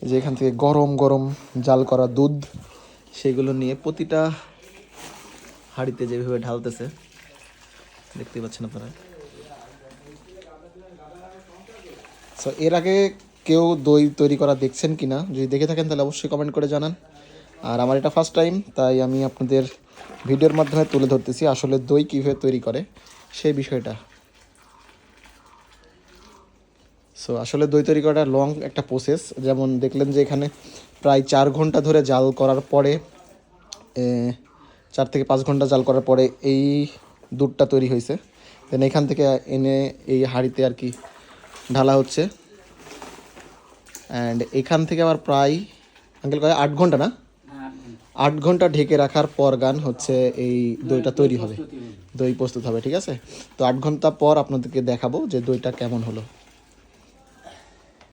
যে এখান থেকে গরম গরম জাল করা দুধ সেগুলো নিয়ে প্রতিটা হাঁড়িতে যেভাবে ঢালতেছে দেখতে পাচ্ছেন আপনারা। সো এর আগে কেউ দই তৈরি করা দেখছেন কি না, যদি দেখে থাকেন তাহলে অবশ্যই কমেন্ট করে জানান। আর আমার এটা ফার্স্ট টাইম, তাই আমি আপনাদের ভিডিওর মাধ্যমে তুলে ধরতেছি আসলে দই কীভাবে তৈরি করে সেই বিষয়টা। সো আসলে দই তৈরি করাটা লং একটা প্রসেস। যেমন দেখলেন যে এখানে প্রায় 4 ঘন্টা ধরে জাল করার পরে 4 থেকে 5 ঘন্টা জাল করার পরে এই দুধটা তৈরি হয়েছে। দেন এখান থেকে এনে এই হাঁড়িতে আর কি ঢালা হচ্ছে। অ্যান্ড এখান থেকে আবার প্রায় আঙ্কেল কয় 8 ঘন্টা না, 8 ঘন্টা ঢেকে রাখার পর গান হচ্ছে এই দইটা তৈরি হবে, দই প্রস্তুত হবে। ঠিক আছে, তো 8 ঘন্টা পর আপনাদেরকে দেখাবো যে দইটা কেমন হলো।